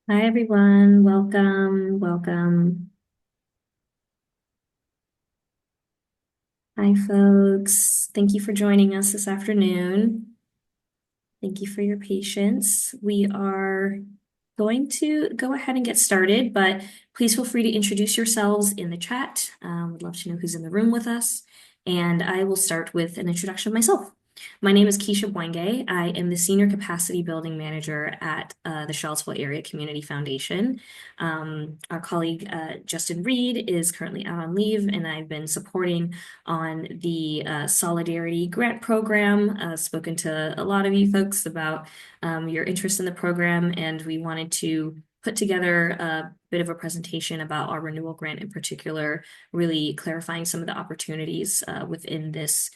Hi, everyone. Welcome, welcome. Hi, folks. Thank you for joining us this afternoon. Thank you for your patience. We are going to go ahead and get started, but please feel free to introduce yourselves in the chat. We'd love to know who's in the room with us. And I will start with an introduction of myself. My name is Keisha Boinge. I am the Senior Capacity Building Manager at the Charlottesville Area Community Foundation. Our colleague Justin Reed is currently out on leave, and I've been supporting on the Solidarity Grant Program. Spoken to a lot of you folks about your interest in the program, and we wanted to put together a bit of a presentation about our renewal grant in particular, really clarifying some of the opportunities within this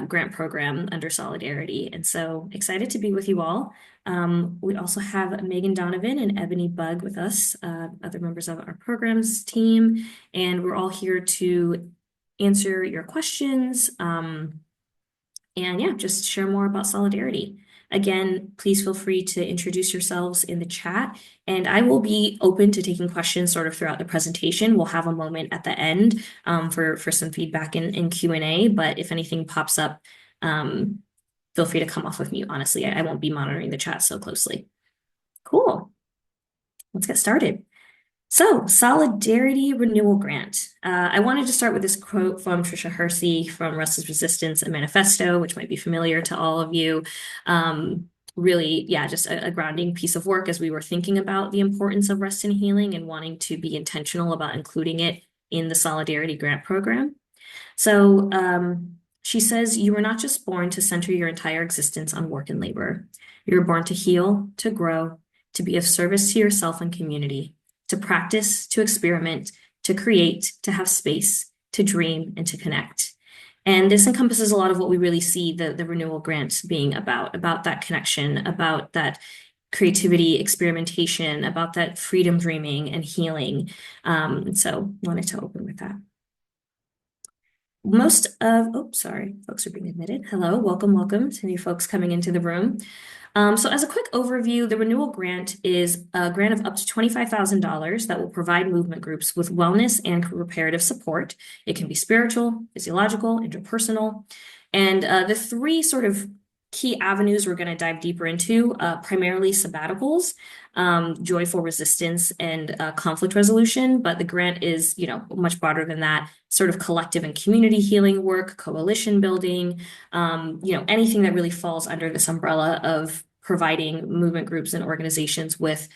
grant program under Solidarity. And so excited to be with you all. We also have Megan Donovan and Ebony Bug with us, other members of our programs team, and we're all here to answer your questions, and yeah, just share more about Solidarity. Again, please feel free to introduce yourselves in the chat, and I will be open to taking questions sort of throughout the presentation. We'll have a moment at the end for some feedback and Q&A, but if anything pops up, feel free to come off with mute. Honestly, I won't be monitoring the chat so closely. Cool. Let's get started. So, Solidarity Renewal Grant. I wanted to start with this quote from Tricia Hersey from Restless Resistance, a manifesto, which might be familiar to all of you. Really, yeah, just a grounding piece of work as we were thinking about the importance of rest and healing and wanting to be intentional about including it in the Solidarity Grant Program. So, she says, "You were not just born to center your entire existence on work and labor. You were born to heal, to grow, to be of service to yourself and community, to practice, to experiment, to create, to have space, to dream, and to connect." And this encompasses a lot of what we really see the renewal grant being about that connection, about that creativity, experimentation, about that freedom dreaming and healing. So wanted to open with that. Sorry, folks are being admitted. Hello, welcome to new folks coming into the room. So as a quick overview, the renewal grant is a grant of up to $25,000 that will provide movement groups with wellness and reparative support. It can be spiritual, physiological, interpersonal. And the three sort of key avenues we're going to dive deeper into, primarily sabbaticals, joyful resistance, and conflict resolution. But the grant is, much broader than that, sort of collective and community healing work, coalition building, anything that really falls under this umbrella of providing movement groups and organizations with,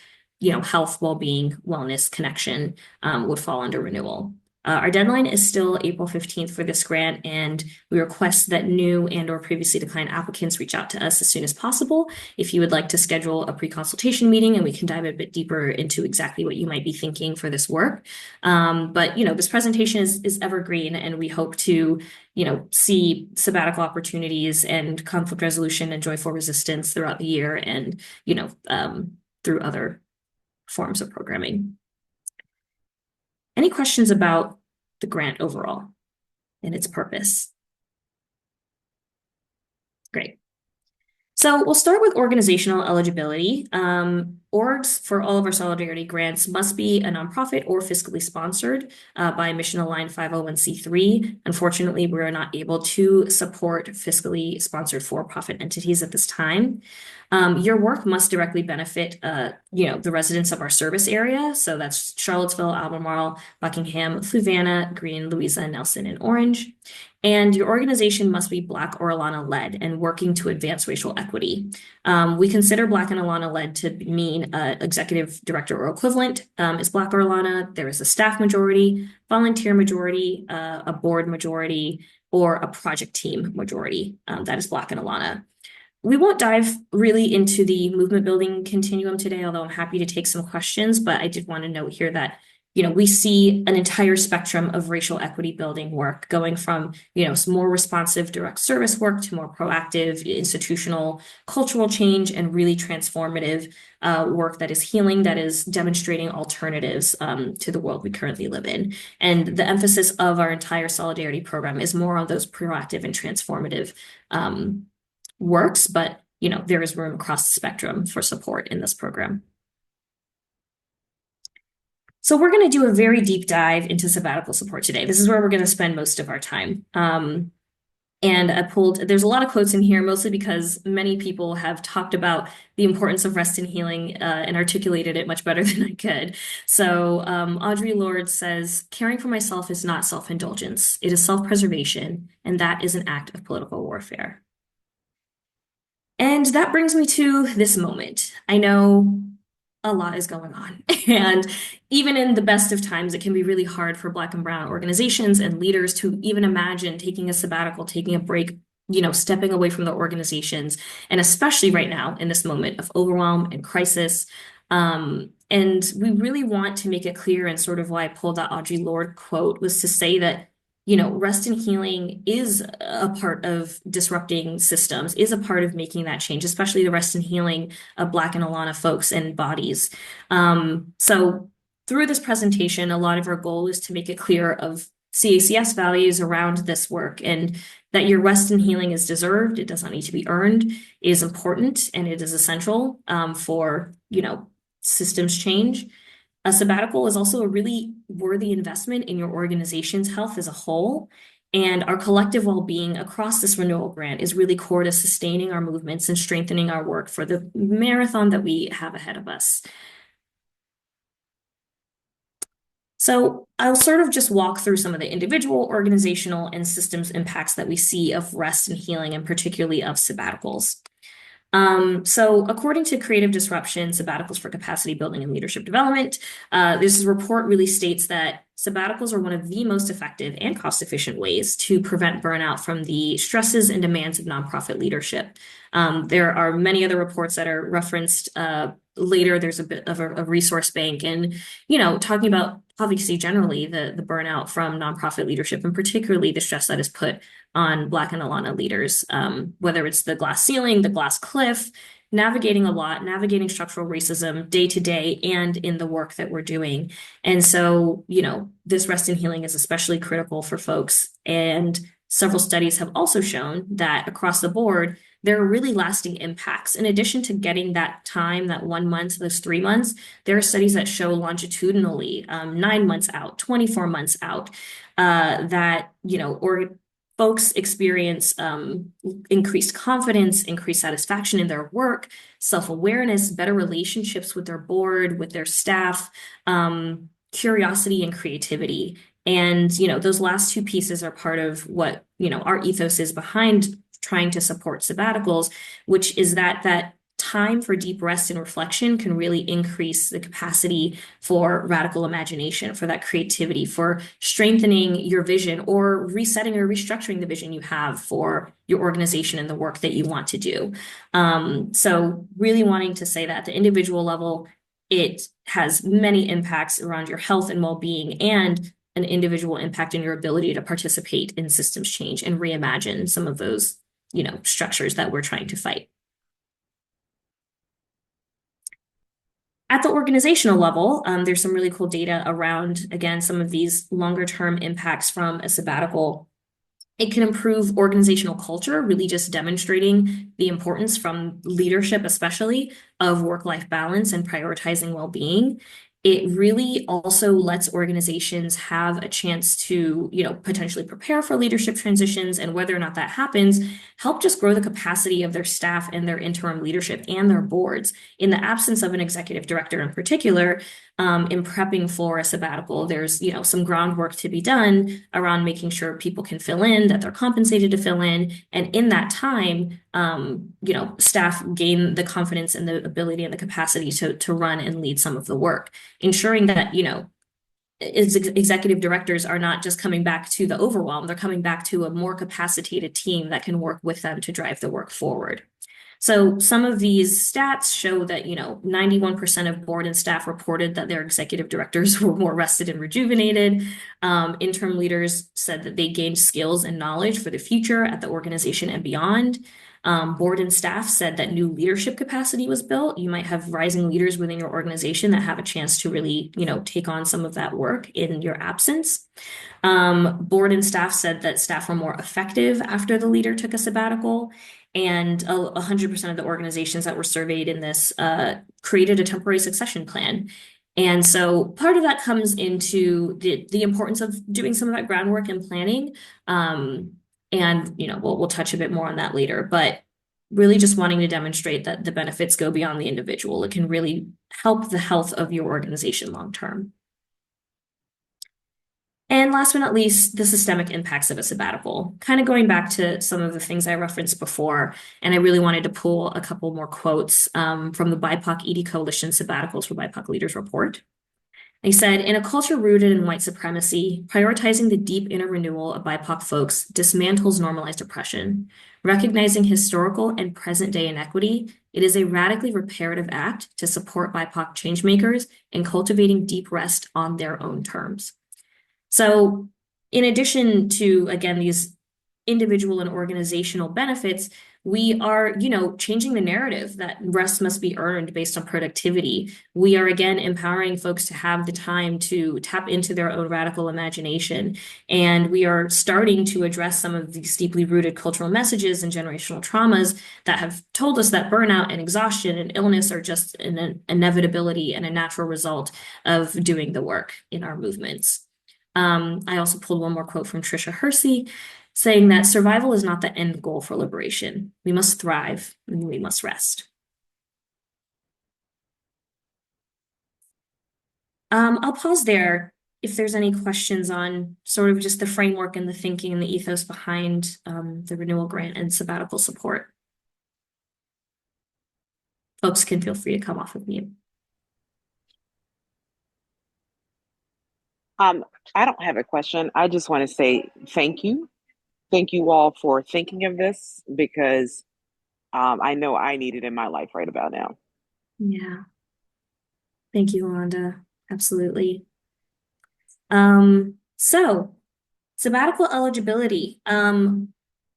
health, well-being, wellness, connection, would fall under renewal. Our deadline is still April 15th for this grant, and we request that new and or previously declined applicants reach out to us as soon as possible if you would like to schedule a pre-consultation meeting, and we can dive a bit deeper into exactly what you might be thinking for this work. But this presentation is evergreen, and we hope to see sabbatical opportunities and conflict resolution and joyful resistance throughout the year, and through other forms of programming. Any questions about the grant overall and its purpose? Great. So we'll start with organizational eligibility. Orgs for all of our Solidarity grants must be a nonprofit or fiscally sponsored by a mission-aligned 501c3. Unfortunately, we're not able to support fiscally sponsored for-profit entities at this time. Your work must directly benefit, the residents of our service area. So that's Charlottesville, Albemarle, Buckingham, Fluvanna, Greene, Louisa, Nelson, and Orange. And your organization must be Black or Alana led and working to advance racial equity. We consider Black and Alana led to mean executive director or equivalent is Black or Alana. There is a staff majority, volunteer majority, a board majority, or a project team majority. That is Black and Alana. We won't dive really into the movement building continuum today, although I'm happy to take some questions, but I did want to note here that we see an entire spectrum of racial equity building work going from, some more responsive direct service work to more proactive institutional cultural change and really transformative work that is healing, that is demonstrating alternatives to the world we currently live in. And the emphasis of our entire Solidarity program is more on those proactive and transformative works, but there is room across the spectrum for support in this program. So we're going to do a very deep dive into sabbatical support today. This is where we're going to spend most of our time. And there's a lot of quotes in here, mostly because many people have talked about the importance of rest and healing and articulated it much better than I could. So Audre Lorde says, caring for myself is not self-indulgence. It is self-preservation, and that is an act of political warfare. And that brings me to this moment. I know a lot is going on. And even in the best of times, it can be really hard for Black and Brown organizations and leaders to even imagine taking a sabbatical, taking a break, stepping away from the organizations. And especially right now in this moment of overwhelm and crisis. And we really want to make it clear, and sort of why I pulled that Audre Lorde quote was to say that rest and healing is a part of disrupting systems, is a part of making that change, especially the rest and healing of Black and Alana folks and bodies. So through this presentation, a lot of our goal is to make it clear of CACS values around this work, and that your rest and healing is deserved. It does not need to be earned. It is important, and it is essential for, systems change. A sabbatical is also a really worthy investment in your organization's health as a whole. And our collective well-being across this renewal grant is really core to sustaining our movements and strengthening our work for the marathon that we have ahead of us. So I'll sort of just walk through some of the individual, organizational, and systems impacts that we see of rest and healing, and particularly of sabbaticals. So according to Creative Disruption, Sabbaticals for Capacity Building and Leadership Development, this report really states that sabbaticals are one of the most effective and cost-efficient ways to prevent burnout from the stresses and demands of nonprofit leadership. There are many other reports that are referenced later. There's a bit of a resource bank, and talking about obviously generally the burnout from nonprofit leadership, and particularly the stress that is put on Black and Alana leaders, whether it's the glass ceiling, the glass cliff, navigating structural racism day to day and in the work that we're doing. And so, this rest and healing is especially critical for folks. And several studies have also shown that across the board, there are really lasting impacts. In addition to getting that time, that 1 month, those 3 months, there are studies that show longitudinally, 9 months out, 24 months out, that, or folks experience increased confidence, increased satisfaction in their work, self-awareness, better relationships with their board, with their staff, curiosity and creativity. And, those last two pieces are part of what, our ethos is behind trying to support sabbaticals, which is that time for deep rest and reflection can really increase the capacity for radical imagination, for that creativity, for strengthening your vision or resetting or restructuring the vision you have for your organization and the work that you want to do. So really wanting to say that at the individual level, it has many impacts around your health and well-being, and an individual impact in your ability to participate in systems change and reimagine some of those structures that we're trying to fight. At the organizational level, there's some really cool data around, again, some of these longer term impacts from a sabbatical. It can improve organizational culture, really just demonstrating the importance from leadership, especially, of work-life balance and prioritizing well-being. It really also lets organizations have a chance to, potentially prepare for leadership transitions, and whether or not that happens, help just grow the capacity of their staff and their interim leadership and their boards. In the absence of an executive director in particular, in prepping for a sabbatical, there's, some groundwork to be done around making sure people can fill in, that they're compensated to fill in. And in that time, staff gain the confidence and the ability and the capacity to run and lead some of the work, ensuring that, executive directors are not just coming back to the overwhelm, they're coming back to a more capacitated team that can work with them to drive the work forward. So some of these stats show that, 91% of board and staff reported that their executive directors were more rested and rejuvenated. Interim leaders said that they gained skills and knowledge for the future at the organization and beyond. Board and staff said that new leadership capacity was built. You might have rising leaders within your organization that have a chance to really, take on some of that work in your absence. Board and staff said that staff were more effective after the leader took a sabbatical. And 100% of the organizations that were surveyed in this created a temporary succession plan. And so part of that comes into the importance of doing some of that groundwork and planning. Um, and we'll touch a bit more on that later, but really just wanting to demonstrate that the benefits go beyond the individual. It can really help the health of your organization long term. And last but not least, the systemic impacts of a sabbatical. Kind of going back to some of the things I referenced before, and I really wanted to pull a couple more quotes from the BIPOC ED Coalition Sabbaticals for BIPOC Leaders report. They said, in a culture rooted in white supremacy, prioritizing the deep inner renewal of BIPOC folks dismantles normalized oppression. Recognizing historical and present day inequity, it is a radically reparative act to support BIPOC changemakers in cultivating deep rest on their own terms. So, in addition to, again, these individual and organizational benefits, we are, changing the narrative that rest must be earned based on productivity. We are, again, empowering folks to have the time to tap into their own radical imagination. And we are starting to address some of these deeply rooted cultural messages and generational traumas that have told us that burnout and exhaustion and illness are just an inevitability and a natural result of doing the work in our movements. I also pulled one more quote from Tricia Hersey saying that survival is not the end goal for liberation. We must thrive and we must rest. I'll pause there if there's any questions on sort of just the framework and the thinking and the ethos behind the renewal grant and sabbatical support. Folks can feel free to come off of mute. I don't have a question. I just want to say thank you. Thank you all for thinking of this because I know I need it in my life right about now. Yeah. Thank you, Rhonda. Absolutely. So sabbatical eligibility.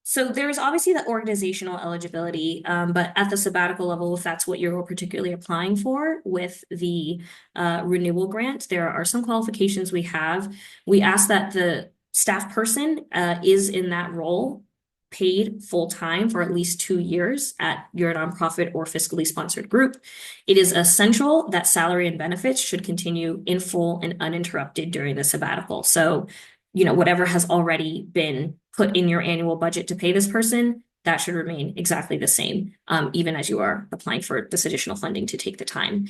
So there's obviously the organizational eligibility, but at the sabbatical level, if that's what you're particularly applying for with the renewal grant, there are some qualifications we have. We ask that the staff person is in that role paid full time for at least 2 years at your nonprofit or fiscally sponsored group. It is essential that salary and benefits should continue in full and uninterrupted during the sabbatical. So, whatever has already been put in your annual budget to pay this person, that should remain exactly the same, even as you are applying for this additional funding to take the time.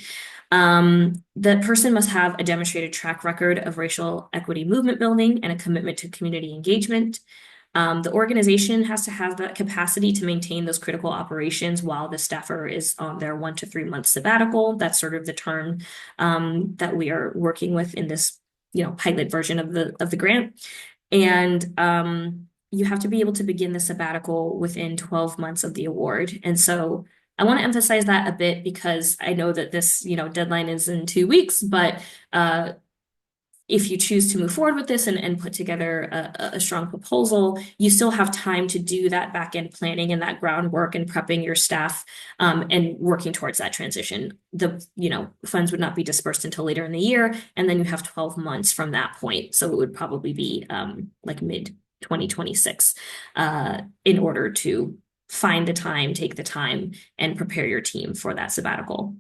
The person must have a demonstrated track record of racial equity movement building and a commitment to community engagement. The organization has to have that capacity to maintain those critical operations while the staffer is on their 1 to 3 month sabbatical. That's sort of the term that we are working with in this, pilot version of the grant. And you have to be able to begin the sabbatical within 12 months of the award. And so I want to emphasize that a bit because I know that this, deadline is in 2 weeks, but if you choose to move forward with this and put together a strong proposal, you still have time to do that back end planning and that groundwork and prepping your staff and working towards that transition. The funds would not be dispersed until later in the year, and then you have 12 months from that point. So it would probably be like mid 2026 in order to find the time, take the time, and prepare your team for that sabbatical.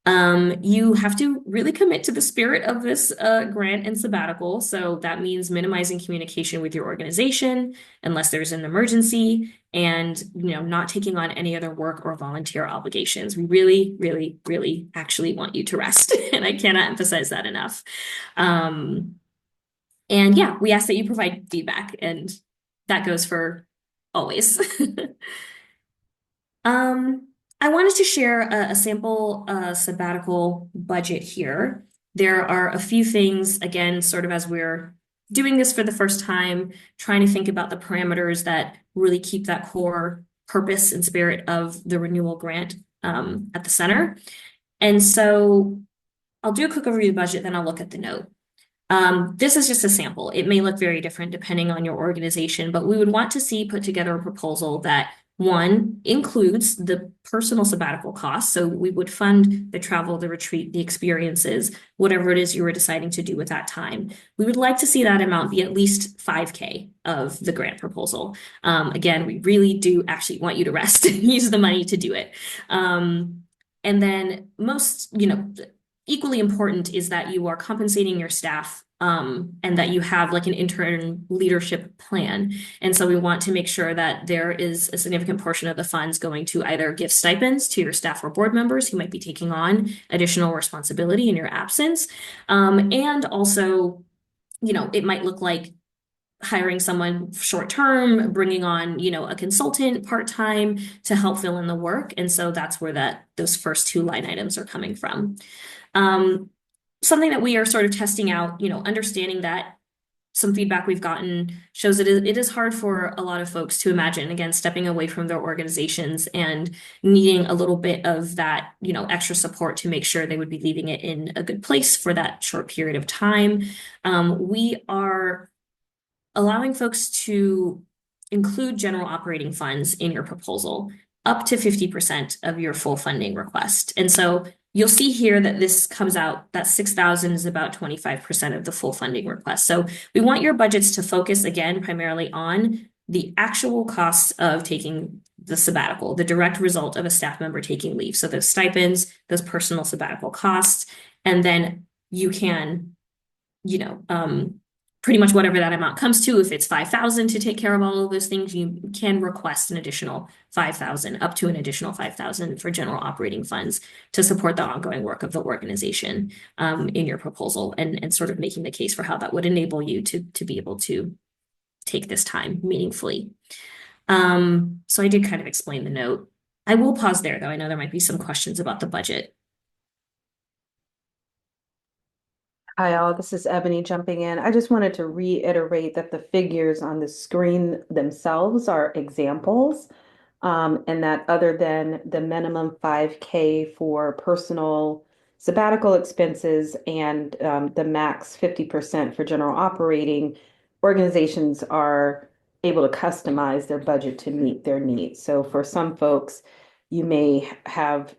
You have to really commit to the spirit of this grant and sabbatical. So that means minimizing communication with your organization unless there's an emergency and, not taking on any other work or volunteer obligations. We really, really, really actually want you to rest. And I cannot emphasize that enough. And yeah, we ask that you provide feedback, and that goes for always. I wanted to share a sample sabbatical budget here. There are a few things, again, sort of as we're doing this for the first time, trying to think about the parameters that really keep that core purpose and spirit of the renewal grant at the center. And so I'll do a quick overview of the budget, then I'll look at the note. This is just a sample. It may look very different depending on your organization, but we would want to see put together a proposal that one includes the personal sabbatical costs. So we would fund the travel, the retreat, the experiences, whatever it is you were deciding to do with that time. We would like to see that amount be at least 5K of the grant proposal. Again, we really do actually want you to rest and use the money to do it. And then most, equally important is that you are compensating your staff and that you have like an intern leadership plan. And so we want to make sure that there is a significant portion of the funds going to either give stipends to your staff or board members who might be taking on additional responsibility in your absence. And also, it might look like hiring someone short term, bringing on, a consultant part time to help fill in the work. And so that's where those first two line items are coming from. Um, Something that we are sort of testing out, understanding that some feedback we've gotten shows that it is hard for a lot of folks to imagine, again, stepping away from their organizations and needing a little bit of that, extra support to make sure they would be leaving it in a good place for that short period of time. We are allowing folks to include general operating funds in your proposal up to 50% of your full funding request. And so you'll see here that this comes out that 6,000 is about 25% of the full funding request. So we want your budgets to focus again primarily on the actual costs of taking the sabbatical, the direct result of a staff member taking leave. So those stipends, those personal sabbatical costs, and then you can, you know, um, pretty much whatever that amount comes to. If it's 5,000 to take care of all of those things, you can request an additional 5,000, up to an additional 5,000 for general operating funds to support the ongoing work of the organization in your proposal, and sort of making the case for how that would enable you to be able to take this time meaningfully. So I did kind of explain the note. I will pause there, though. I know there might be some questions about the budget. Hi, all. This is Ebony jumping in. I just wanted to reiterate that the figures on the screen themselves are examples, and that other than the minimum 5K for personal sabbatical expenses and the max 50% for general operating, organizations are able to customize their budget to meet their needs. So for some folks, you may have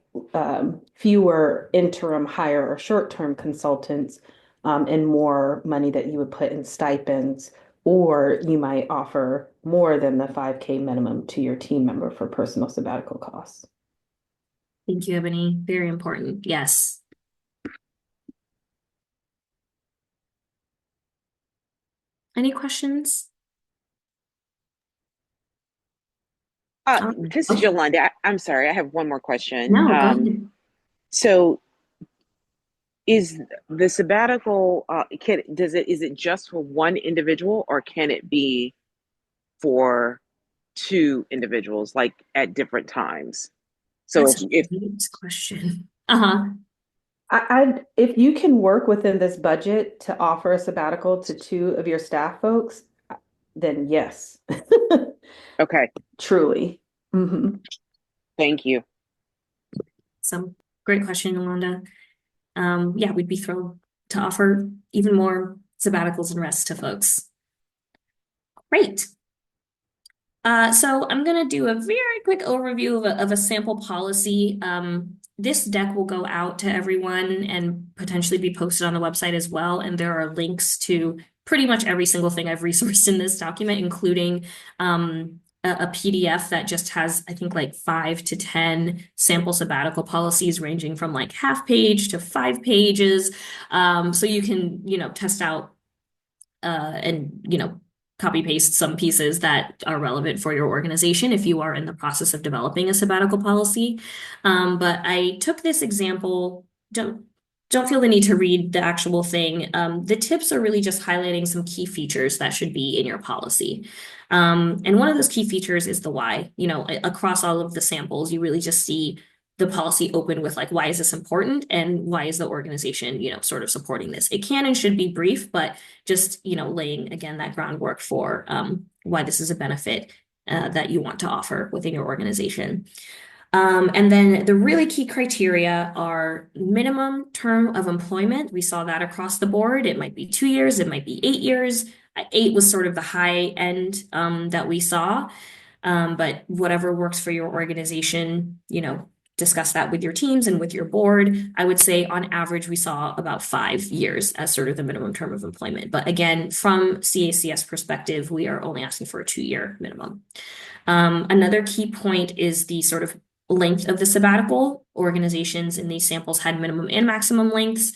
fewer interim hire or short-term consultants and more money that you would put in stipends, or you might offer more than the 5K minimum to your team member for personal sabbatical costs. Thank you, Ebony. Very important. Yes. Any questions? This is Oh, Yolanda. I'm sorry, I have one more question. no, go ahead. So is the sabbatical is it just for one individual, or can it be for two individuals, like at different times? So That's a if great question. Uh-huh. If you can work within this budget to offer a sabbatical to two of your staff folks, then yes, okay, truly. Mm-hmm. thank you. Some great question, Yolanda. Yeah, we'd be thrilled to offer even more sabbaticals and rests to folks. Great. So I'm going to do a very quick overview of a sample policy. This deck will go out to everyone and potentially be posted on the website as well. And there are links to pretty much every single thing I've resourced in this document, including a PDF that just has, I think, like 5 to 10 sample sabbatical policies ranging from like half page to 5 pages. So you can, test out and copy paste some pieces that are relevant for your organization if you are in the process of developing a sabbatical policy. But I took this example. Don't feel the need to read the actual thing. The tips are really just highlighting some key features that should be in your policy. And one of those key features is the why. Across all of the samples, you really just see the policy open with like, why is this important, and why is the organization, sort of supporting this? It can and should be brief, but just, laying again that groundwork for why this is a benefit that you want to offer within your organization. And then the really key criteria are minimum term of employment. We saw that across the board. It might be 2 years, it might be 8 years. 8 was sort of the high end that we saw. But whatever works for your organization, discuss that with your teams and with your board. I would say on average, we saw about 5 years as sort of the minimum term of employment. But again, from CACS perspective, we are only asking for a 2-year minimum. Another key point is the sort of length of the sabbatical. Organizations in these samples had minimum and maximum lengths.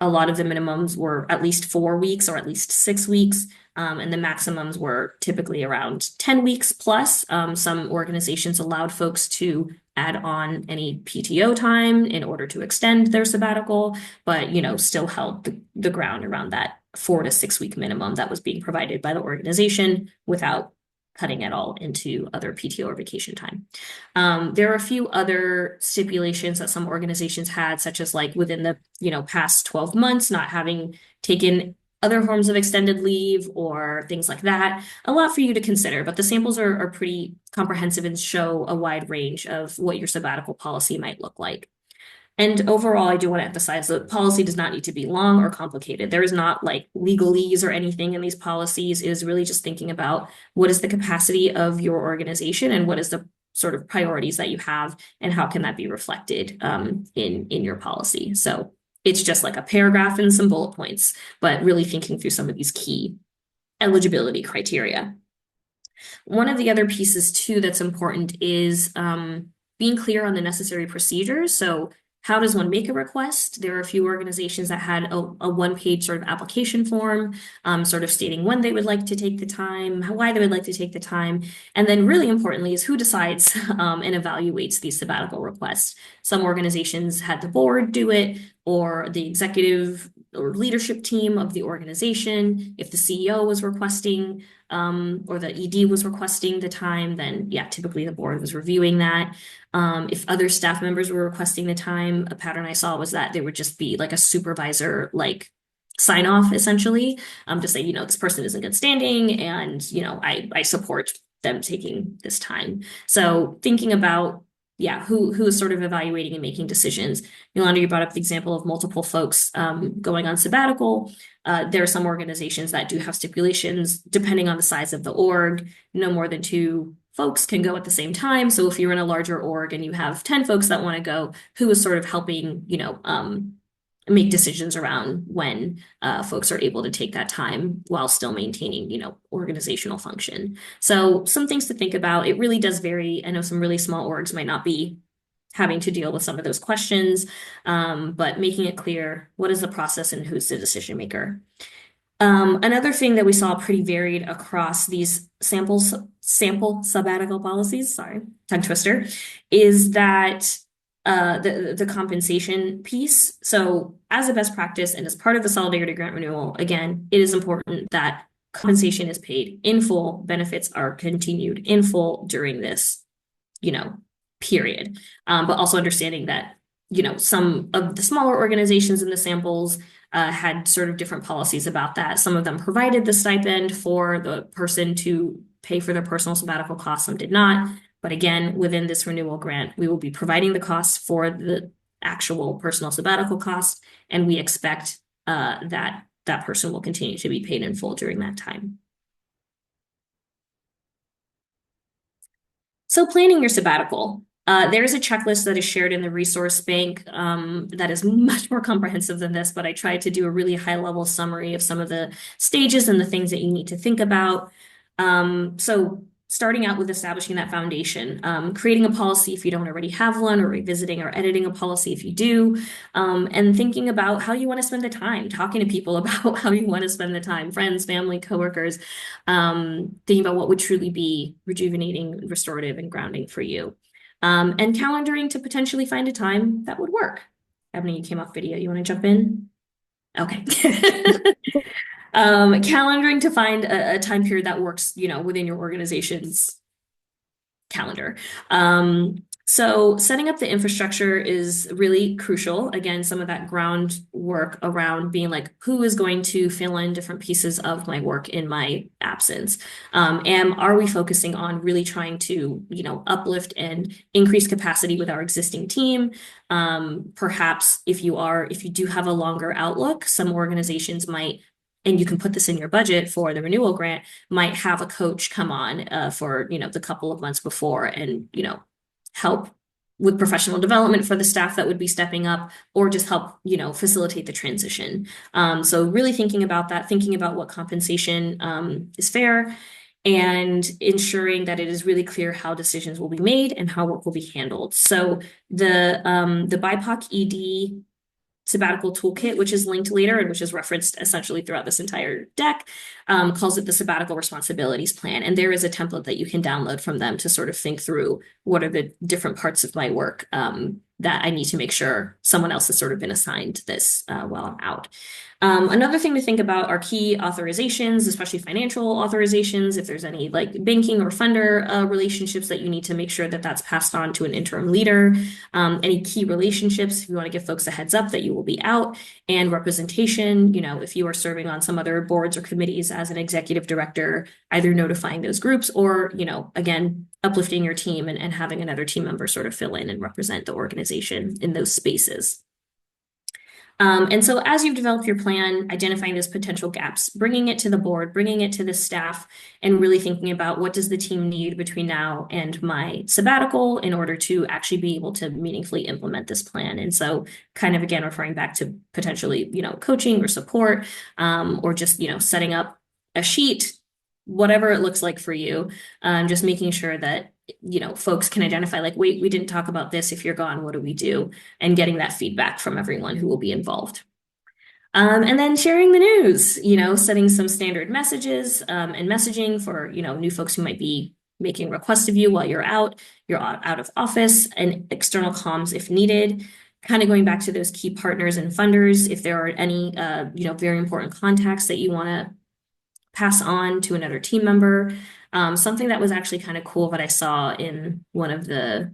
A lot of the minimums were at least 4 weeks or at least 6 weeks. And the maximums were typically around 10 weeks plus. Some organizations allowed folks to add on any PTO time in order to extend their sabbatical, but still held the ground around that 4 to 6 week minimum that was being provided by the organization without cutting it all into other PTO or vacation time. There are a few other stipulations that some organizations had, such as like within the past 12 months, not having taken other forms of extended leave or things like that. A lot for you to consider, but the samples are pretty comprehensive and show a wide range of what your sabbatical policy might look like. And overall, I do want to emphasize that policy does not need to be long or complicated. There is not like legalese or anything in these policies. It is really just thinking about what is the capacity of your organization and what is the sort of priorities that you have and how can that be reflected in your policy. So it's just like a paragraph and some bullet points, but really thinking through some of these key eligibility criteria. One of the other pieces too that's important is being clear on the necessary procedures. So how does one make a request? There are a few organizations that had a one-page sort of application form, sort of stating when they would like to take the time, why they would like to take the time. And then really importantly is who decides and evaluates these sabbatical requests. Some organizations had the board do it or the executive or leadership team of the organization. If the CEO was requesting or the ED was requesting the time, then yeah, typically the board was reviewing that. If other staff members were requesting the time, a pattern I saw was that there would just be like a supervisor like sign off essentially to say, this person is in good standing and, I support them taking this time. So thinking about who is sort of evaluating and making decisions. Yolanda, you brought up the example of multiple folks going on sabbatical. There are some organizations that do have stipulations depending on the size of the org. No more than 2 folks can go at the same time. So if you're in a larger org and you have 10 folks that want to go, who is sort of helping, make decisions around when folks are able to take that time while still maintaining, organizational function. So some things to think about. It really does vary. I know some really small orgs might not be having to deal with some of those questions, but making it clear what is the process and who's the decision maker. Another thing that we saw pretty varied across these sample sabbatical policies, sorry, tongue twister, is that the compensation piece. So as a best practice and as part of the Solidarity Grant renewal, again, it is important that compensation is paid in full, benefits are continued in full during this, period. But also understanding that, some of the smaller organizations in the samples had sort of different policies about that. Some of them provided the stipend for the person to pay for their personal sabbatical costs, some did not. But again, within this renewal grant, we will be providing the costs for the actual personal sabbatical cost, and we expect that that person will continue to be paid in full during that time. So planning your sabbatical. There is a checklist that is shared in the resource bank that is much more comprehensive than this, but I tried to do a really high-level summary of some of the stages and the things that you need to think about. So starting out with establishing that foundation, creating a policy if you don't already have one, or revisiting or editing a policy if you do, and thinking about how you want to spend the time, talking to people about how you want to spend the time, friends, family, coworkers, thinking about what would truly be rejuvenating, restorative, and grounding for you. And calendaring to potentially find a time that would work. Ebony, you came off video. You want to jump in? Okay. Calendaring to find a time period that works, within your organization's calendar. So setting up the infrastructure is really crucial. Again, some of that groundwork around being like, who is going to fill in different pieces of my work in my absence? And are we focusing on really trying to, uplift and increase capacity with our existing team? Perhaps if you do have a longer outlook, some organizations might, and you can put this in your budget for the renewal grant, might have a coach come on for, the couple of months before and, help with professional development for the staff that would be stepping up, or just help, facilitate the transition. So really thinking about that, thinking about what compensation is fair. and ensuring that it is really clear how decisions will be made and how work will be handled. So the BIPOC ED sabbatical toolkit, which is linked later and which is referenced essentially throughout this entire deck, calls it the sabbatical responsibilities plan. And there is a template that you can download from them to sort of think through what are the different parts of my work that I need to make sure someone else has sort of been assigned this while I'm out. Another thing to think about are key authorizations, especially financial authorizations. If there's any like banking or funder relationships that you need to make sure that that's passed on to an interim leader. Any key relationships, if you want to give folks a heads up that you will be out, and representation, if you are serving on some other boards or committees as an executive director, either notifying those groups or, again, uplifting your team and having another team member sort of fill in and represent the organization in those spaces. And so as you've developed your plan, identifying those potential gaps, bringing it to the board, bringing it to the staff, and really thinking about what does the team need between now and my sabbatical in order to actually be able to meaningfully implement this plan. And so kind of, again, referring back to potentially, coaching or support, or just, setting up a sheet, whatever it looks like for you, just making sure that folks can identify like, wait, we didn't talk about this. If you're gone, what do we do? And getting that feedback from everyone who will be involved. And then sharing the news, setting some standard messages and messaging for, new folks who might be making requests of you while you're out of office, and external comms if needed. Kind of going back to those key partners and funders, if there are any, very important contacts that you want to pass on to another team member. Something that was actually kind of cool that I saw in one of the,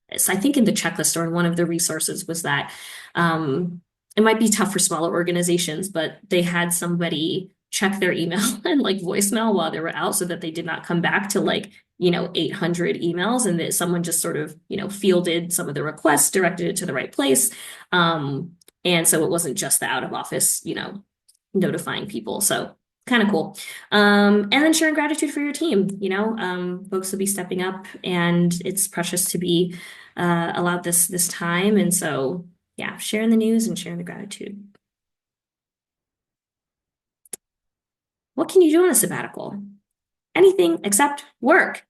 I think in the checklist or in one of the resources was that it might be tough for smaller organizations, but they had somebody check their email and like voicemail while they were out so that they did not come back to like, 800 emails, and that someone just sort of, fielded some of the requests, directed it to the right place. And so it wasn't just the out of office, notifying people. So kind of cool. And then sharing gratitude for your team. Folks will be stepping up, and it's precious to be allowed this time. And so, yeah, sharing the news and sharing the gratitude. What can you do on a sabbatical? Anything except work.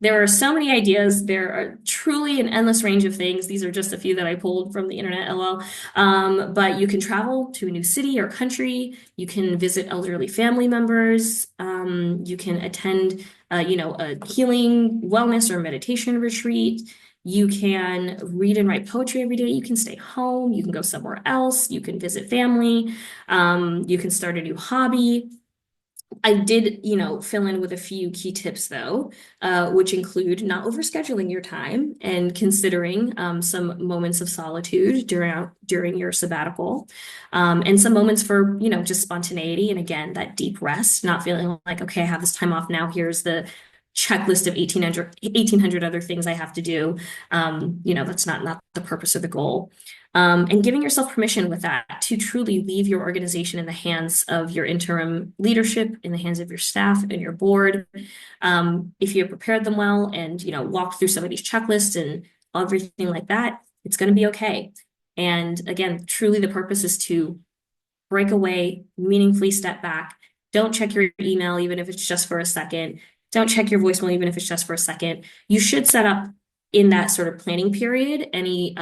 There are so many ideas. There are truly an endless range of things. These are just a few that I pulled from the internet, lol. But you can travel to a new city or country. You can visit elderly family members. You can attend, a healing, wellness, or meditation retreat. You can read and write poetry every day. You can stay home. You can go somewhere else. You can visit family. You can start a new hobby. I did, fill in with a few key tips though, which include not overscheduling your time and considering some moments of solitude during your sabbatical, and some moments for, just spontaneity. And again, that deep rest, not feeling like, okay, I have this time off now. Here's the checklist of 1,800 other things I have to do. That's not the purpose or the goal. And giving yourself permission with that to truly leave your organization in the hands of your interim leadership, in the hands of your staff and your board. If you have prepared them well and, walked through some of these checklists and everything like that, it's going to be okay. And again, truly the purpose is to break away, meaningfully step back. Don't check your email, even if it's just for a second. Don't check your voicemail, even if it's just for a second. You should set up in that sort of planning period any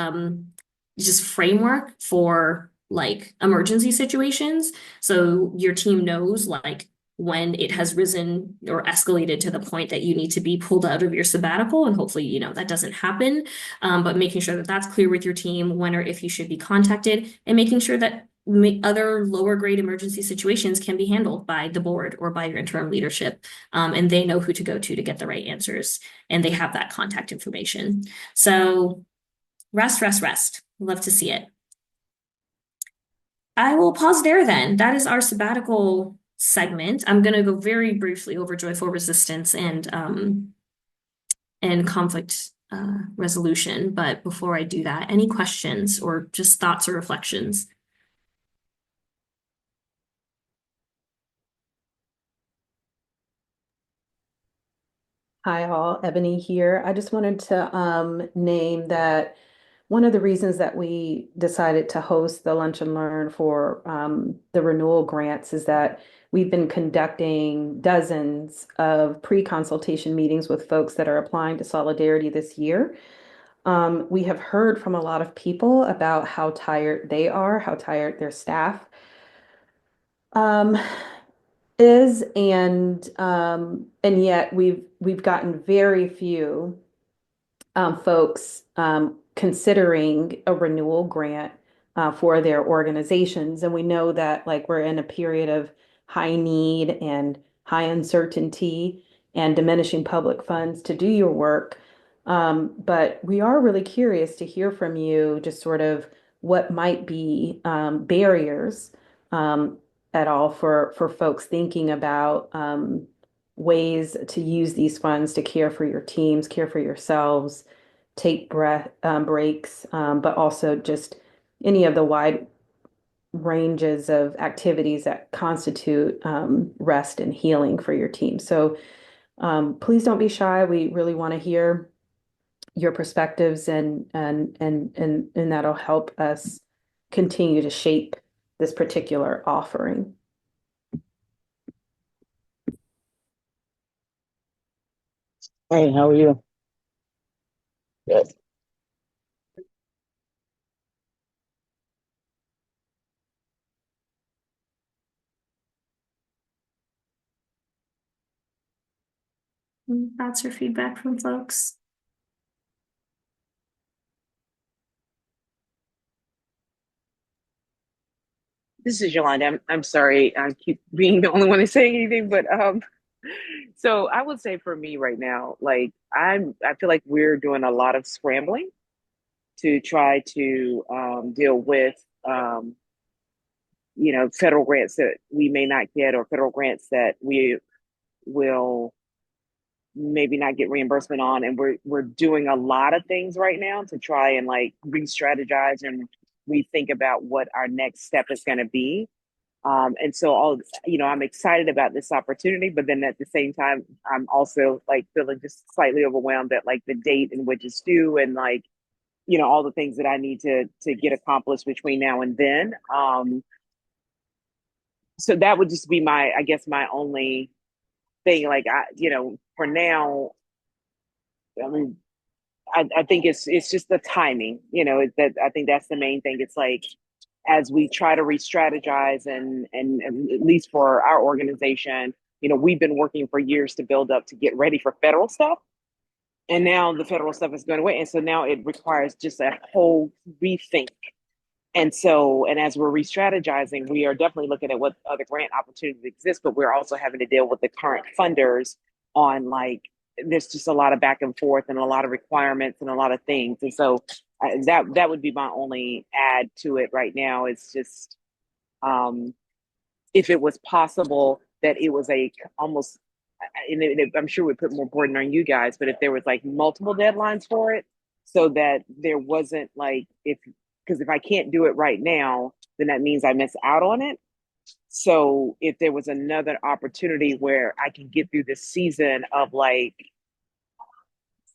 just framework for like emergency situations. So your team knows like when it has risen or escalated to the point that you need to be pulled out of your sabbatical. And hopefully, that doesn't happen. But making sure that that's clear with your team when or if you should be contacted, and making sure that other lower grade emergency situations can be handled by the board or by your interim leadership. And they know who to go to get the right answers, and they have that contact information. So rest, rest, rest. Love to see it. I will pause there then. That is our sabbatical segment. I'm going to go very briefly over joyful resistance and conflict resolution. But before I do that, any questions or just thoughts or reflections? Hi all, Ebony here. I just wanted to name that one of the reasons that we decided to host the Lunch and Learn for the renewal grants is that we've been conducting dozens of pre-consultation meetings with folks that are applying to Solidarity this year. We have heard from a lot of people about how tired they are, how tired their staff um, is, and yet we've gotten very few folks considering a renewal grant for their organizations. And we know that like we're in a period of high need and high uncertainty and diminishing public funds to do your work. But we are really curious to hear from you just sort of what might be barriers um, at all for folks thinking about ways to use these funds to care for your teams, care for yourselves, take breath breaks, but also just any of the wide ranges of activities that constitute rest and healing for your team. So please don't be shy. We really want to hear your perspectives and that'll help us continue to shape this particular offering. Hey, how are you? Yes. Thoughts or feedback from folks? This is Yolanda. I'm sorry. I keep being the only one to say anything, but so I would say for me right now, like I feel like we're doing a lot of scrambling to try to deal with federal grants that we may not get or federal grants that we will maybe not get reimbursement on, and we're doing a lot of things right now to try and like re-strategize and rethink about what our next step is going to be. And so I'm excited about this opportunity, but then at the same time, I'm also like feeling just slightly overwhelmed at like the date in which it's due and like, all the things that I need to get accomplished between now and then. So that would just be I guess my only thing. Like for now, I mean, I think it's just the timing, that I think that's the main thing. It's like as we try to re-strategize and at least for our organization, we've been working for years to build up to get ready for federal stuff. And now the federal stuff is going away. And so now it requires just a whole rethink. And as we're re-strategizing, we are definitely looking at what other grant opportunities exist, but we're also having to deal with the current funders on like, there's just a lot of back and forth and a lot of requirements and a lot of things. And so that would be my only add to it right now. It's just um, if it was possible that it was a almost, and I'm sure we put more burden on you guys, but if there was like multiple deadlines for it, so that there wasn't like because if I can't do it right now, then that means I miss out on it. So if there was another opportunity where I can get through this season of like,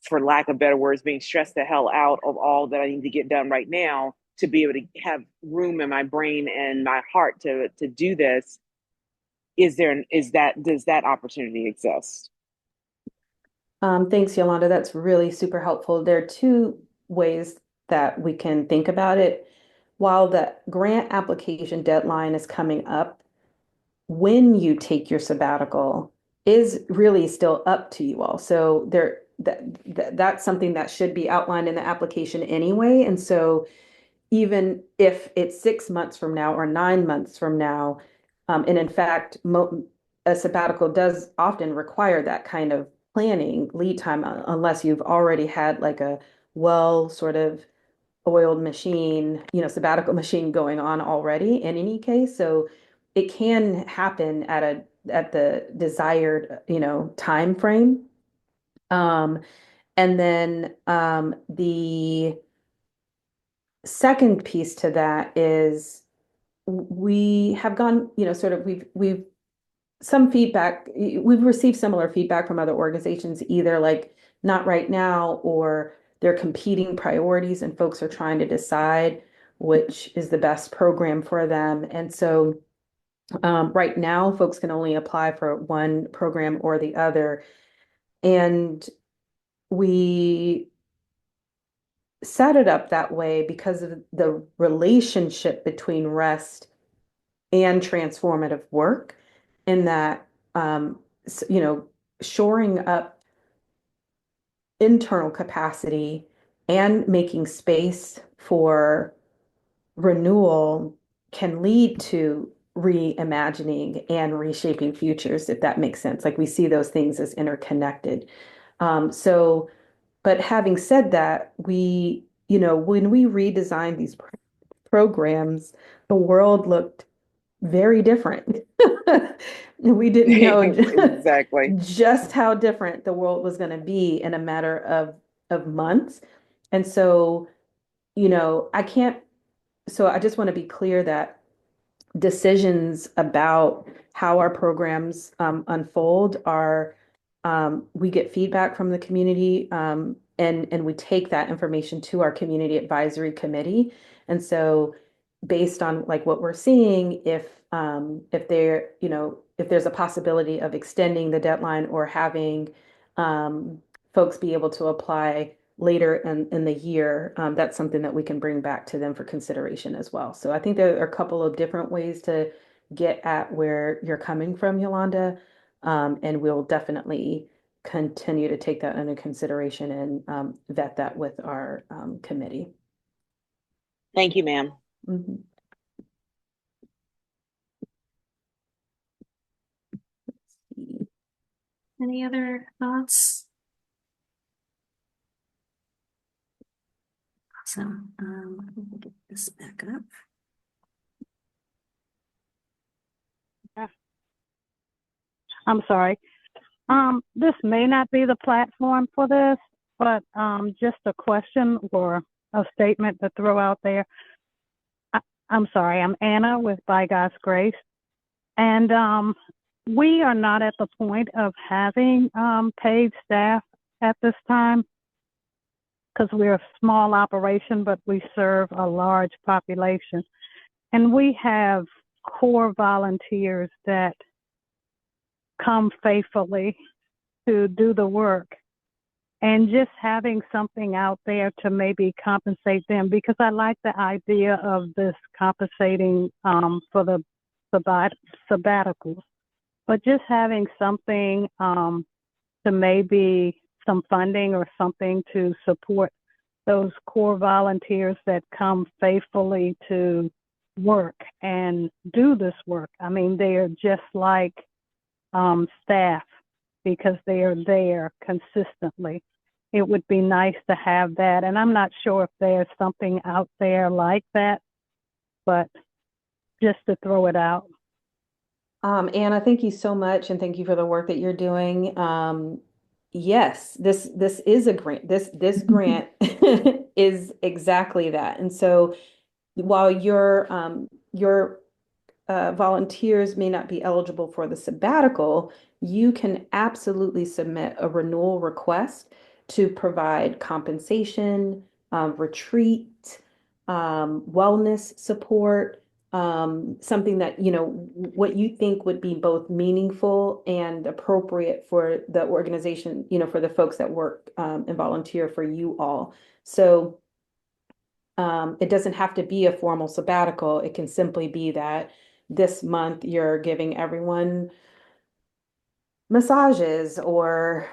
for lack of better words, being stressed the hell out of all that I need to get done right now to be able to have room in my brain and my heart to do this, does that opportunity exist? Thanks, Yolanda. That's really super helpful. There are two ways that we can think about it. While the grant application deadline is coming up, when you take your sabbatical is really still up to you all. So that's something that should be outlined in the application anyway. And so even if it's 6 months from now or 9 months from now, and in fact, a sabbatical does often require that kind of planning lead time, unless you've already had like a well sort of oiled machine, sabbatical machine going on already in any case. So it can happen at the desired, time frame. Um, and then the second piece to that is we have gone, sort of we've some feedback, we've received similar feedback from other organizations, either like not right now or they're competing priorities and folks are trying to decide which is the best program for them. And so right now, folks can only apply for one program or the other. And we set it up that way because of the relationship between rest and transformative work, in that, you know, shoring up internal capacity and making space for renewal can lead to reimagining and reshaping futures, if that makes sense. Like we see those things as interconnected. So, but having said that, when we redesigned these programs, the world looked very different. We didn't know Exactly. just how different the world was going to be in a matter of months. And so, I can't, so I just want to be clear that decisions about how our programs unfold are, we get feedback from the community, and we take that information to our community advisory committee. And so based on like what we're seeing, if there's a possibility of extending the deadline or having folks be able to apply later in the year, that's something that we can bring back to them for consideration as well. So I think there are a couple of different ways to get at where you're coming from, Yolanda. And we'll definitely continue to take that into consideration and vet that with our committee. Thank you, ma'am. Mhm. Let's see. Any other thoughts? Awesome. Let me get this back up. I'm sorry. This may not be the platform for this, but just a question or a statement to throw out there. I'm sorry. I'm Anna with By God's Grace, and we are not at the point of having paid staff at this time because we're a small operation, but we serve a large population, and we have core volunteers that come faithfully to do the work, and just having something out there to maybe compensate them, because I like the idea of this compensating for the sabbaticals, but just having something to maybe some funding or something to support those core volunteers that come faithfully to work and do this work. I mean, they are just like staff because they are there consistently. It would be nice to have that. And I'm not sure if there's something out there like that, but just to throw it out. Anna, thank you so much, and thank you for the work that you're doing. Yes, this is a grant. This grant is exactly that. And so while your volunteers may not be eligible for the sabbatical, you can absolutely submit a renewal request to provide compensation, retreat, wellness support, something that, what you think would be both meaningful and appropriate for the organization, for the folks that work and volunteer for you all. So it doesn't have to be a formal sabbatical. It can simply be that this month you're giving everyone massages, or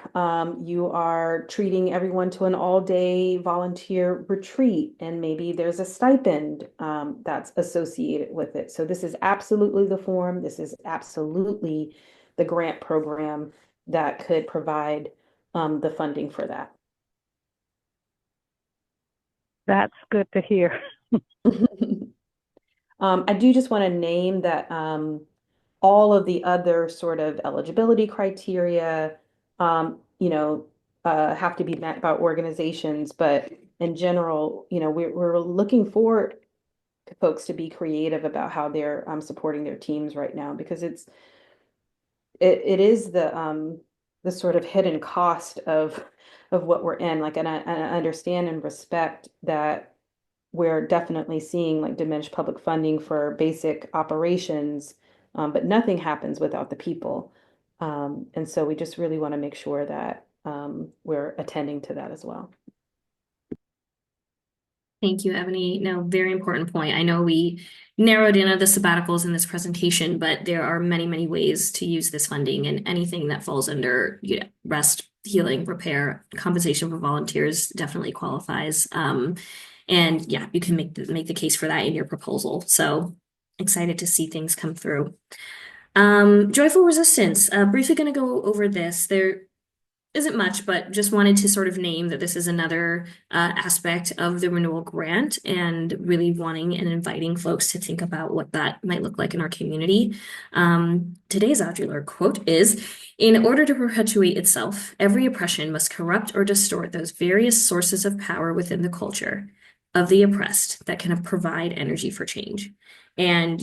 you are treating everyone to an all-day volunteer retreat, and maybe there's a stipend that's associated with it. So this is absolutely the form. This is absolutely the grant program that could provide the funding for that. That's good to hear. I do just want to name that all of the other sort of eligibility criteria, have to be met by organizations. But in general, we're looking for folks to be creative about how they're supporting their teams right now, because it is the sort of hidden cost what we're in. Like, and I understand and respect that we're definitely seeing like diminished public funding for basic operations, but nothing happens without the people. And so we just really want to make sure that we're attending to that as well. Thank you, Ebony. No, very important point. I know we narrowed in on the sabbaticals in this presentation, but there are many, many ways to use this funding, and anything that falls under, rest, healing, repair, compensation for volunteers definitely qualifies. And yeah, you can make the case for that in your proposal. So excited to see things come through. Joyful resistance. Briefly going to go over this. There isn't much, but just wanted to sort of name that this is another aspect of the renewal grant, and really wanting and inviting folks to think about what that might look like in our community. Today's Audre quote is, "In order to perpetuate itself, every oppression must corrupt or distort those various sources of power within the culture of the oppressed that can provide energy for change." And,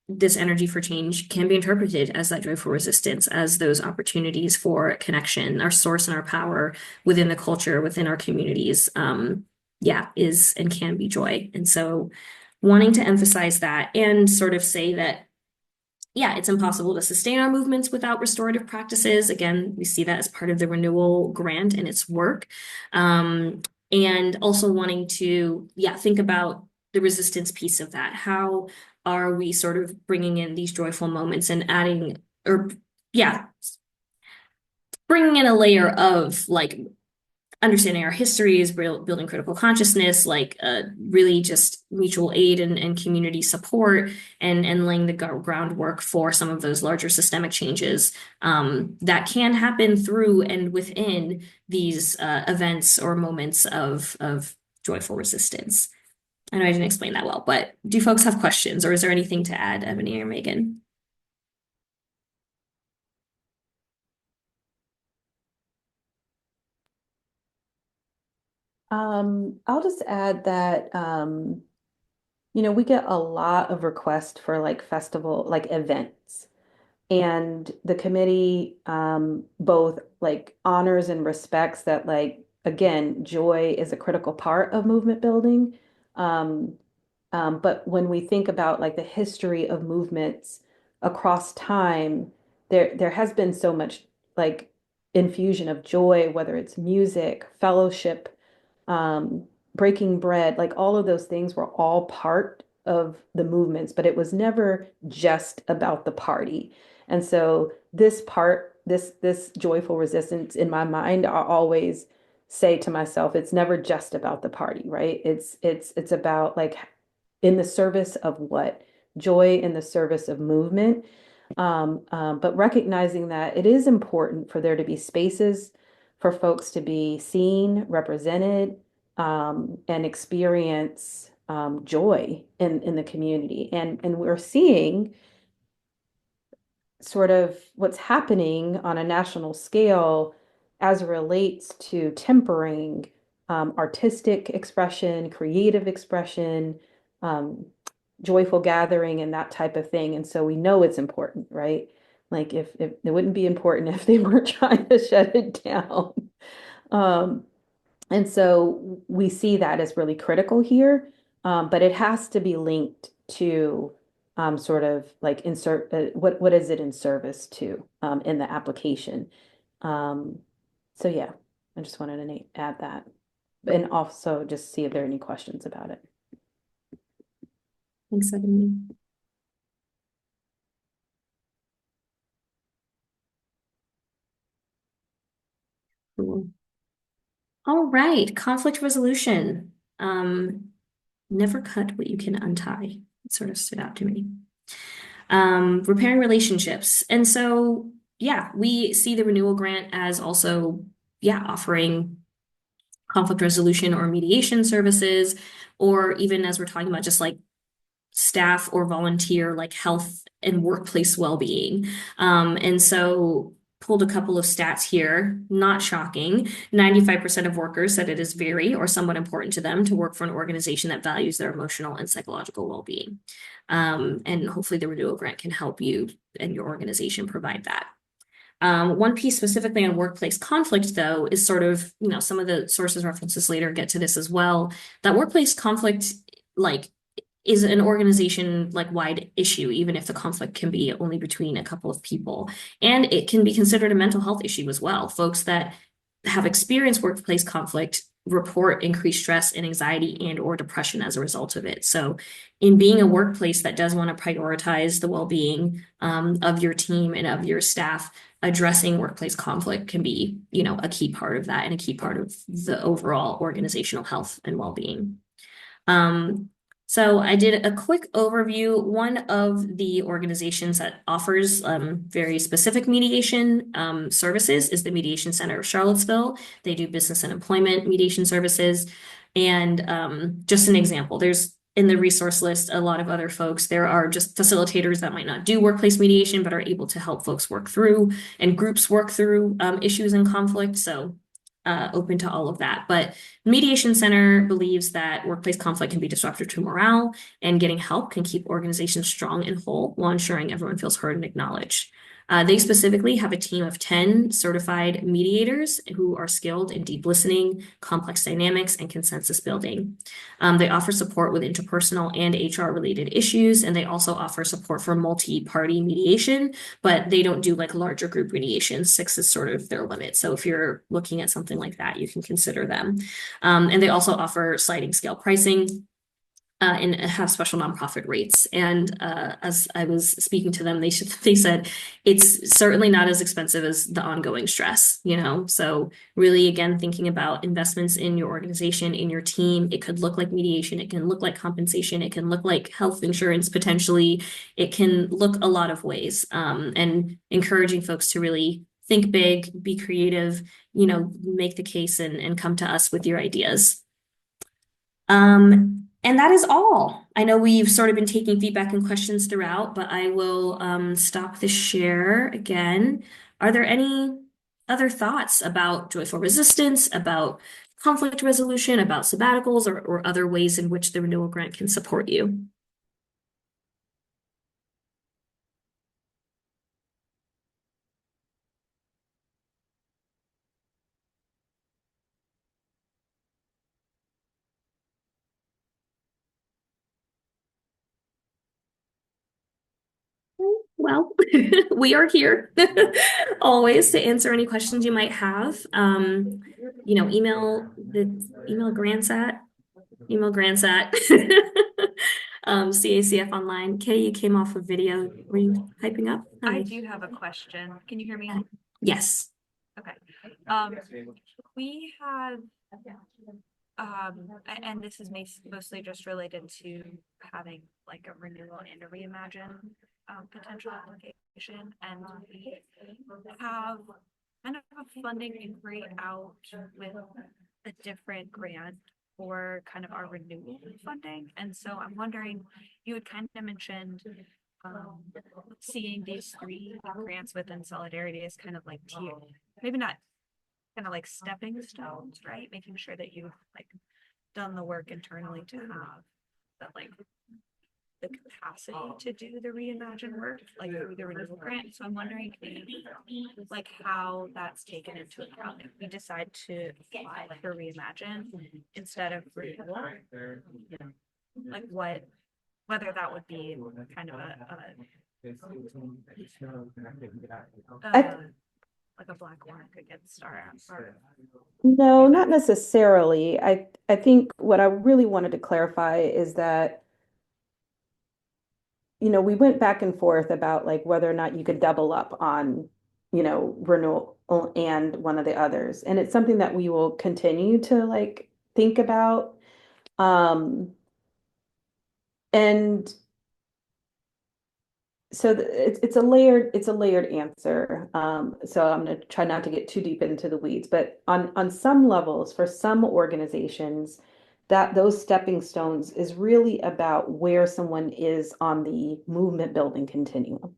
this energy for change can be interpreted as that joyful resistance, as those opportunities for connection, our source and our power within the culture, within our communities, is and can be joy. And so wanting to emphasize that and sort of say that, yeah, it's impossible to sustain our movements without restorative practices. Again, we see that as part of the Renewal grant and its work. And also wanting to, think about the resistance piece of that. How are we sort of bringing in these joyful moments and adding, or bringing in a layer of like understanding our histories, building critical consciousness, like really just mutual aid and community support, and laying the groundwork for some of those larger systemic changes that can happen through and within these events or moments of joyful resistance. I know I didn't explain that well, but do folks have questions, or is there anything to add, Ebony or Megan? I'll just add that, we get a lot of requests for like festival, like events. And the committee both like honors and respects that, like, again, joy is a critical part of movement building. Um, but when we think about like the history of movements across time, there has been so much like infusion of joy, whether it's music, fellowship, um, breaking bread, like all of those things were all part of the movements, but it was never just about the party. And so this part, this joyful resistance in my mind, I always say to myself, it's never just about the party, right? It's about like in the service of what? Joy in the service of movement. But recognizing that it is important for there to be spaces for folks to be seen, represented, and experience joy in the community. And we're seeing sort of what's happening on a national scale as it relates to tempering artistic expression, creative expression, um, joyful gathering, and that type of thing. And so we know it's important, right? Like if it wouldn't be important if they were trying to shut it down. Um, and so we see that as really critical here, but it has to be linked to sort of like insert what is it in service to in the application. Um, so yeah, I just wanted to add that, and also just see if there are any questions about it. Thanks, Ebony. Cool. All right, conflict resolution. Never cut what you can untie. It sort of stood out to me. Repairing relationships. And so, we see the renewal grant as also, offering conflict resolution or mediation services, or even as we're talking about just like staff or volunteer, like health and workplace well-being. And so pulled a couple of stats here, not shocking. 95% of workers said it is very or somewhat important to them to work for an organization that values their emotional and psychological well-being. And hopefully the Renewal Grant can help you and your organization provide that. One piece specifically on workplace conflict, though, is sort of, some of the sources references later get to this as well, that workplace conflict, like, is an organization like wide issue, even if the conflict can be only between a couple of people. And it can be considered a mental health issue as well. Folks that have experienced workplace conflict report increased stress and anxiety and or depression as a result of it. So in being a workplace that does want to prioritize the well-being of your team and of your staff, addressing workplace conflict can be, a key part of that and a key part of the overall organizational health and well-being. So I did a quick overview. One of the organizations that offers very specific mediation services is the Mediation Center of Charlottesville. They do business and employment mediation services. And just an example, there's in the resource list a lot of other folks. There are just facilitators that might not do workplace mediation, but are able to help folks work through and groups work through issues and conflict. So open to all of that. But Mediation Center believes that workplace conflict can be disruptive to morale, and getting help can keep organizations strong and whole while ensuring everyone feels heard and acknowledged. They specifically have a team of 10 certified mediators who are skilled in deep listening, complex dynamics, and consensus building. They offer support with interpersonal and HR related issues, and they also offer support for multi-party mediation, but they don't do like larger group mediation. 6 is sort of their limit. So if you're looking at something like that, you can consider them. And they also offer sliding scale pricing. And have special nonprofit rates. And as I was speaking to them, they said it's certainly not as expensive as the ongoing stress, So really, again, thinking about investments in your organization, in your team, it could look like mediation, it can look like compensation, it can look like health insurance potentially, it can look a lot of ways. And encouraging folks to really think big, be creative, make the case and come to us with your ideas. And that is all. I know we've sort of been taking feedback and questions throughout, but I will stop the share again. Are there any other thoughts about joyful resistance, about conflict resolution, about sabbaticals, or other ways in which the renewal grant can support you? Well, we are here always to answer any questions you might have. Email grants at CACF online. Kay, you came off of video. Were you hyping up? I do have a question. Can you hear me? Yes. Okay. We have, and this is mostly just related to having like a renewal and a reimagine potential application, and we have kind of a funding inquiry out with a different grant for kind of our renewal funding. And so I'm wondering, you had kind of mentioned seeing these 3 grants within solidarity as kind of like tier, maybe not kind of like stepping stones, right? Making sure that you've like done the work internally to have that like the capacity to do the reimagine work, like through the renewal grant. So I'm wondering like how that's taken into account if we decide to apply for reimagine instead of renewal, like whether that would be kind of like a black mark against our No, not necessarily. I think what I really wanted to clarify is that we went back and forth about like whether or not you could double up on, renewal and one of the others. And it's something that we will continue to like think about. And so it's a layered answer. So I'm going to try not to get too deep into the weeds, but on some levels, for some organizations, that those stepping stones is really about where someone is on the movement building continuum,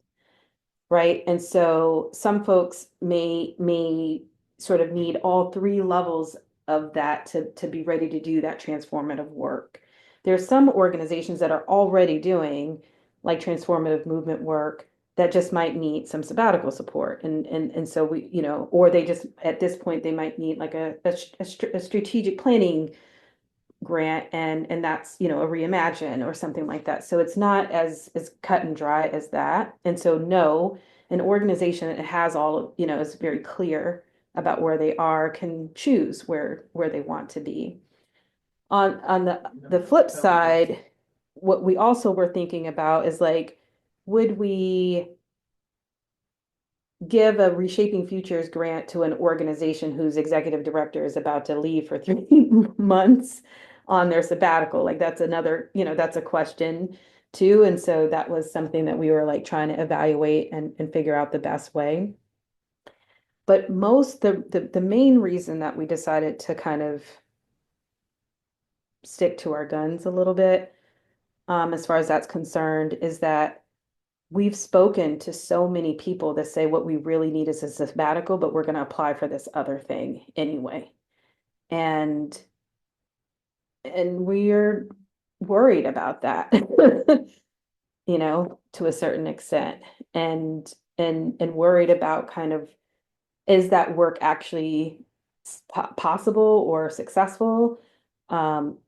right? And so some folks may sort of need all 3 levels of that to be ready to do that transformative work. There's some organizations that are already doing like transformative movement work that just might need some sabbatical support. And so we, or they just, at this point, they might need like a strategic planning grant and that's, a reimagine or something like that. So it's not as cut and dry as that. And so no, an organization that has all, is very clear about where they are can choose where they want to be. On the flip side, what we also were thinking about is like, would we give a Reshaping Futures grant to an organization whose executive director is about to leave for 3 months on their sabbatical? Like that's another, that's a question too. And so that was something that we were like trying to evaluate and figure out the best way. But the main reason that we decided to kind of stick to our guns a little bit, as far as that's concerned, is that we've spoken to so many people that say what we really need is a sabbatical, but we're going to apply for this other thing anyway. And we're worried about that, to a certain extent. And worried about kind of, is that work actually possible or successful,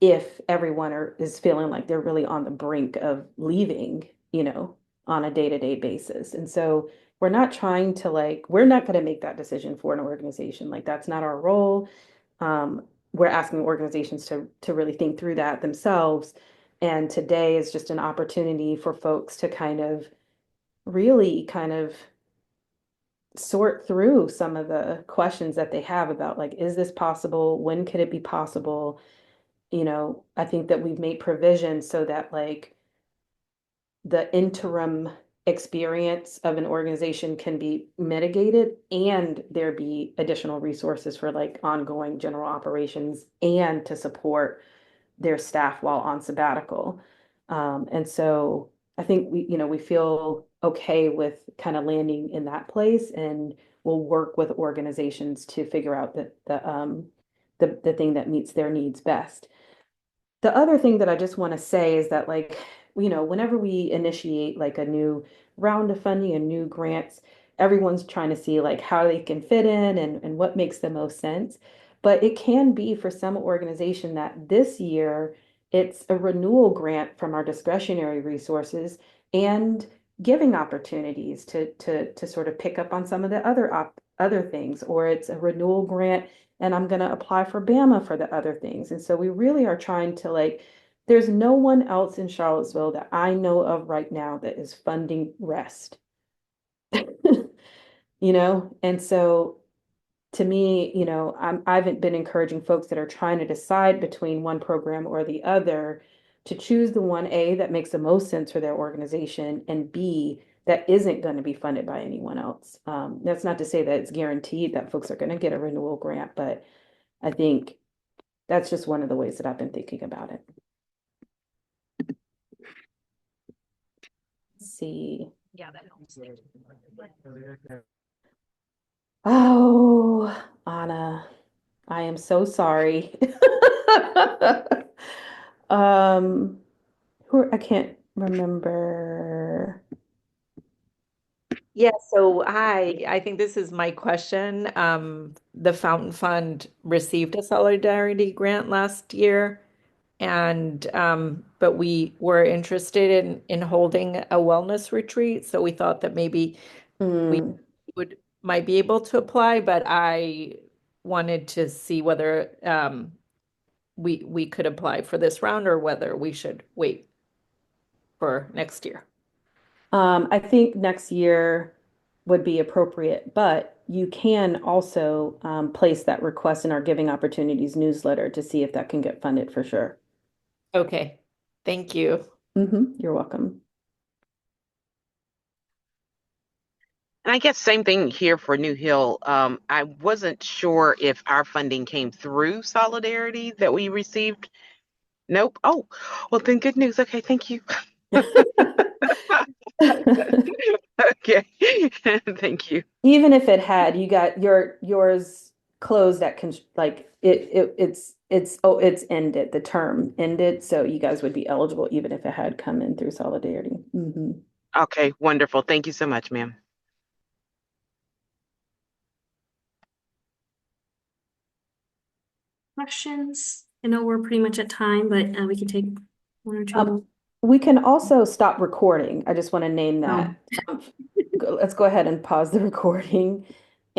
if everyone is feeling like they're really on the brink of leaving, on a day-to-day basis. And so we're not trying to we're not going to make that decision for an organization. Like that's not our role. We're asking organizations to really think through that themselves. And today is just an opportunity for folks to kind of really kind of sort through some of the questions that they have about like, is this possible? When could it be possible? I think that we've made provisions so that like the interim experience of an organization can be mitigated and there be additional resources for like ongoing general operations and to support their staff while on sabbatical. And so I think we feel okay with kind of landing in that place, and we'll work with organizations to figure out the thing that meets their needs best. The other thing that I just want to say is that like, whenever we initiate like a new round of funding and new grants, everyone's trying to see like how they can fit in and what makes the most sense. But it can be for some organization that this year it's a renewal grant from our discretionary resources and giving opportunities to sort of pick up on some of the other things, or it's a renewal grant and I'm going to apply for BAMA for the other things. And so we really are trying to like, there's no one else in Charlottesville that I know of right now that is funding rest, And so to me, I've been encouraging folks that are trying to decide between one program or the other to choose the one A that makes the most sense for their organization and B that isn't going to be funded by anyone else. That's not to say that it's guaranteed that folks are going to get a renewal grant, but I think that's just one of the ways that I've been thinking about it. Let's see. Yeah, that helps. Oh, Anna, I am so sorry. Um, I can't remember. Yeah, so I think this is my question. The Fountain Fund received a solidarity grant last year, and but we were interested in holding a wellness retreat, so we thought that maybe we Hmm. might be able to apply, but I wanted to see whether we could apply for this round or whether we should wait for next year. I think next year would be appropriate, but you can also place that request in our Giving Opportunities newsletter to see if that can get funded for sure. Okay, thank you. You're welcome. And I guess same thing here for New Hill. I wasn't sure if our funding came through Solidarity that we received. Nope. Oh, well then good news. Okay, thank you. Okay. Thank you. Even if it had, you got yours closed at like it's ended, the term ended, so you guys would be eligible even if it had come in through Solidarity. Okay, wonderful. Thank you so much, ma'am. Questions? I know we're pretty much at time, but we can take one or two more. We can also stop recording. I just want to name Oh. that. Let's go ahead and pause the recording.